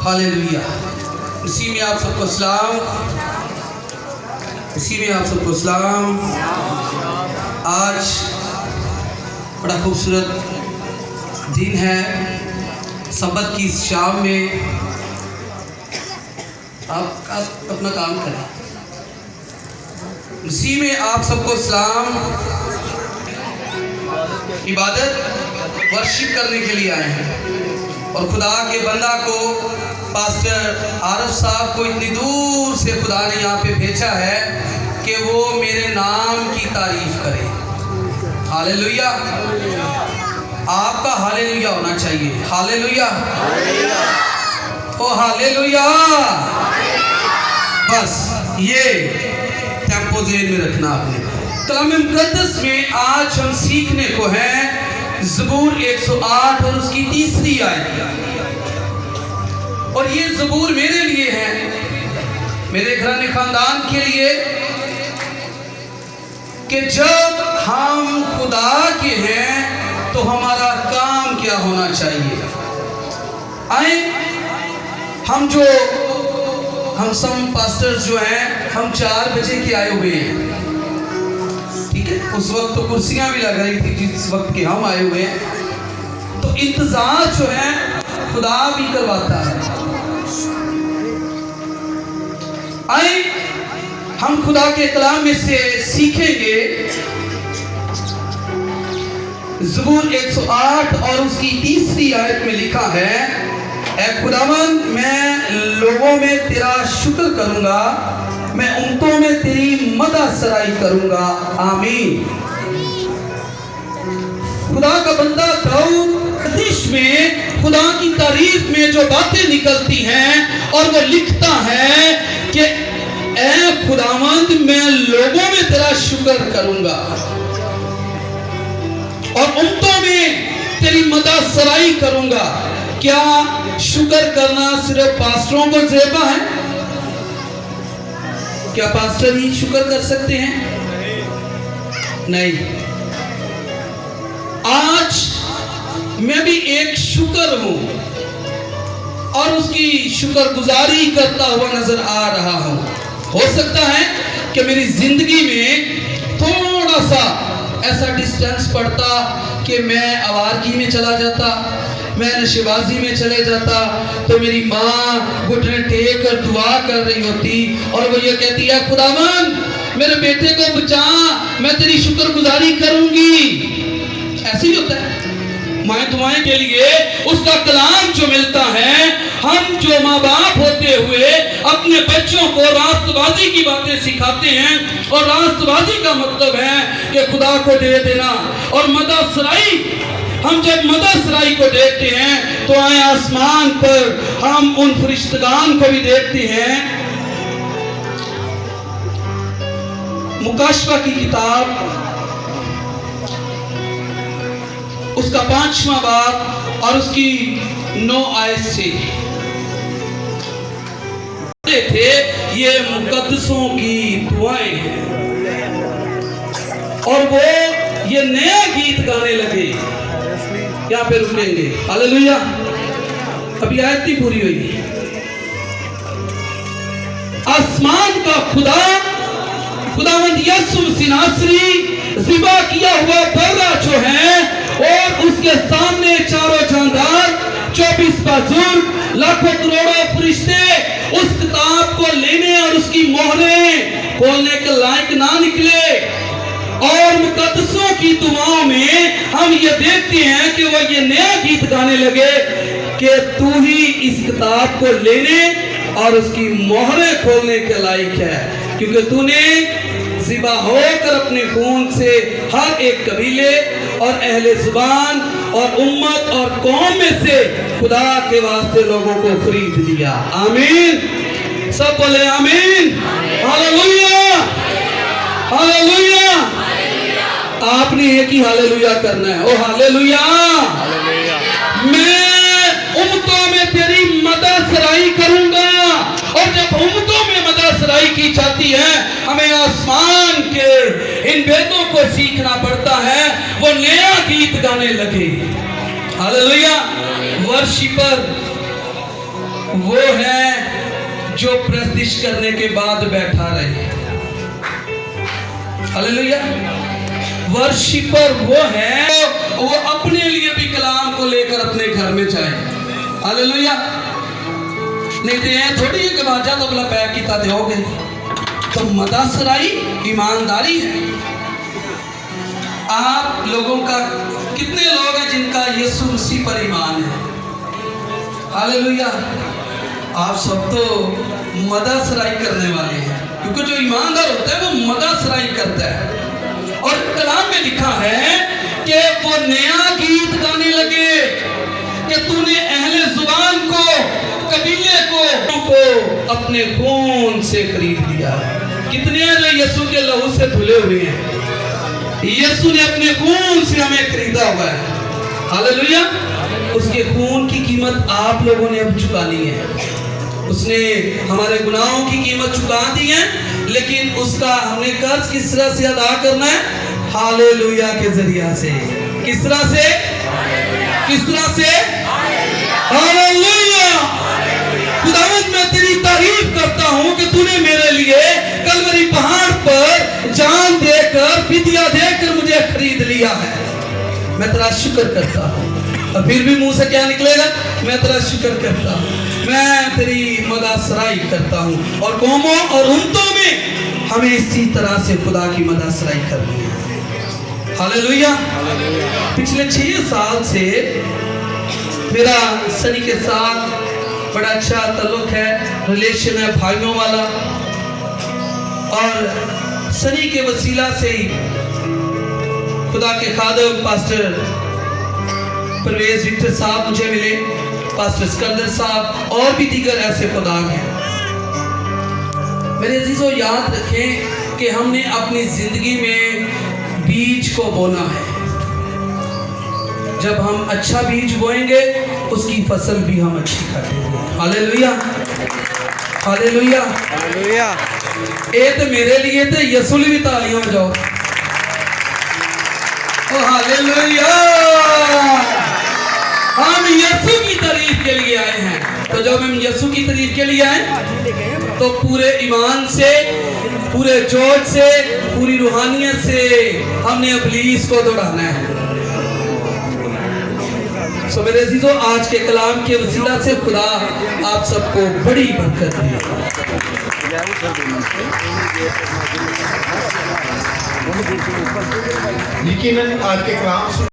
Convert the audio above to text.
Hallelujah. इसी में आप सबको सलाम, इसी में आप सबको सलाम। आज बड़ा खूबसूरत दिन है। सबत की इस शाम में आप अपना काम करें। इसी में आप सबको सलाम। इबादत वर्शिप करने के लिए आए हैं और खुदा के बंदा को, पास्टर आरफ साहब को इतनी दूर से खुदा ने यहाँ पे भेजा है कि वो मेरे नाम की तारीफ करे। हालेलुया। आपका हालेलुया होना चाहिए। हालेलुया, ओ हालेलुया। बस ये टेम्पो ज़हन में रखना आपने। कलाम मुक़द्दस में आज हम सीखने को है ज़बूर 108 और उसकी 3री आयत। और ये ज़बूर मेरे लिए है, मेरे घराने खानदान के लिए, कि जब हम खुदा के हैं तो हमारा काम क्या होना चाहिए। आए हम सब पास्टर्स जो हैं, हम 4 बजे के आए हुए हैं, ठीक है। उस वक्त तो कुर्सियां भी लग रही थी जिस वक्त के हम आए हुए हैं। तो इंतजार जो है खुदा भी करवाता है। आए हम खुदा के कलाम में से सीखेंगे ज़बूर 108 और उसकी 3री आयत में लिखा है, ऐ खुदावंद मैं लोगों में तेरा शुक्र करूंगा, मैं उम्मतों में तेरी मदद सराई करूंगा। आमीन। खुदा का बंदा दाऊद में खुदा की तारीफ में जो बातें निकलती हैं और वो लिखता है कि ऐ खुदावंद मैं लोगों में तेरा शुक्र करूंगा और उम्मतों में तेरी मदद सराई करूंगा। क्या शुक्र करना सिर्फ पास्टरों को ज़ेबा है? क्या पास्टर ही शुक्र कर सकते हैं? नहीं। आज मैं भी एक शुक्र हूं और उसकी शुक्रगुजारी करता हुआ नजर आ रहा हूं। हो सकता है कि मेरी जिंदगी में थोड़ा सा ऐसा डिस्टेंस पड़ता कि मैं आवारगी में चला जाता, मैं नशेबाजी में चले जाता, तो मेरी माँ घुटने टेक कर दुआ कर रही होती और वो ये कहती है, खुदावंद मेरे बेटे को बचा, मैं तेरी शुक्रगुजारी करूंगी। ऐसे ही होता है। माएँ दुआएं के लिए उसका कलाम जो मिलता है, हम जो माँ बाप होते हुए अपने बच्चों को रास्तबाजी की बातें सिखाते हैं, और रास्तबाजी का मतलब है कि खुदा को दे देना और मदद सराई। हम जब मदद सराई को देखते हैं तो आए आसमान पर हम उन फरिश्तगान को भी देखते हैं। मुकाशवा की किताब उसका 5वां बाब और उसकी 9 आयत से थे, ये मुकद्दसों की दुआएं हैं और वो ये नया गीत गाने लगे। यहाँ पे रुकेंगे। हालेलुया। अभी आयत नहीं पूरी हुई। आसमान का खुदावंद यीशु मसीह नासरी ज़िबा किया हुआ बर्रा जो है और उसके सामने चारों जानदार, 24 बुजुर्ग, लाखों करोड़ों फरिश्ते उस किताब को लेने और उसकी मोहरें खोलने के लायक ना निकले। और मुकद्दसों की दुआओं में हम ये देखते हैं कि वो ये नया गीत गाने लगे कि तू ही इस किताब को लेने और उसकी मोहरें खोलने के लायक है, क्योंकि तूने ज़िबा होकर अपने खून से हर एक कबीले और अहले ज़ुबान और उम्मत और कौम में से खुदा के वास्ते लोगों को खरीद लिया। आमीन। सब बोले आमीन। Hallelujah, hallelujah. आपने एक ही हालेलुया करना है। ओ हालेलुया। मैं उम्मतों में तेरी मदद सराई करूंगा, और जब उम्मतों में मदद सराई की जाती है, हमें आसमान के इन वेदों को सीखना पड़ता है, वो नया गीत गाने लगे। हालेलुया। वर्शिपर वो है जो प्रस्तिश करने के बाद बैठा रहे। हालेलुया। वर्शिपर वो है, वो अपने लिए भी कलाम को लेकर अपने घर में जाए। हालेलुया। नहीं तो ये थोड़ी है कि बाजा तो बोला पैक किया दोगे, तो मदासराई ईमानदारी है। आप लोगों का कितने लोग हैं जिनका यीशु मसीह पर ईमान है? हालेलुया। आप सब तो मदासराई करने वाले हैं, क्योंकि जो ईमानदार होता है वो मदासराई करता है। और कलाम में लिखा है कि वो नया गीत गाने लगे कि तूने अहले जुबान को, कबीले को अपने खून से खरीद लिया। कितने जो यीशु के लहू से धुले हुए हैं? यीशु ने अपने खून से हमें खरीदा हुआ है। हालेलुया। उसके खून की कीमत आप लोगों ने अब चुकानी है। उसने हमारे गुनाहों की कीमत चुका दी है, लेकिन उसका हमने कर्ज किस तरह से अदा करना है? हालेलुया के जरिया से। किस तरह से? किस तरह से? हालेलुया। खुदावंद मैं तेरी तारीफ करता हूँ कि तूने मेरे लिए कलवरी पहाड़ पर जान देकर, फिदिया देकर मुझे खरीद लिया है। मैं तेरा शुक्र करता हूँ। और फिर भी मुंह से क्या निकलेगा? मैं तेरा शुक्र करता हूँ, मैं तेरी मदासराई करता हूँ। और कौमों और उम्मतों में हमें इसी तरह से खुदा की मदासराई करनी है। हालेलुया। पिछले 6 साल से मेरा सनी के साथ बड़ा अच्छा ताल्लुक है, रिलेशन है भाइयों वाला। और सनी के वसीला से ही खुदा के खादम पास्टर परवेज विक्टर साहब मुझे मिले, पास्टर सिकंदर साहब और भी दीगर ऐसे खुदा हैं। मेरे अजीजों, याद रखें कि हमने अपनी जिंदगी में बीज को बोना है। जब हम अच्छा बीज बोएंगे उसकी फसल भी हम अच्छी खाएंगे। हालेलुया। हालेलुया। हालेलुया। ये तो मेरे लिए तो यसूली भी तालियां जाओ। ओ हालेलुया। हम यीशु की तारीफ के लिए आए हैं। तो जब हम यीशु की तारीफ के लिए आए तो पूरे ईमान से, पूरे जोश से, पूरी रूहानियत से हमने इब्लीस को दौड़ाना है। सो मेरे अजीजों, आज के कलाम के वसीला से खुदा आप सबको बड़ी बरकत दे। यकीनन आज के कलाम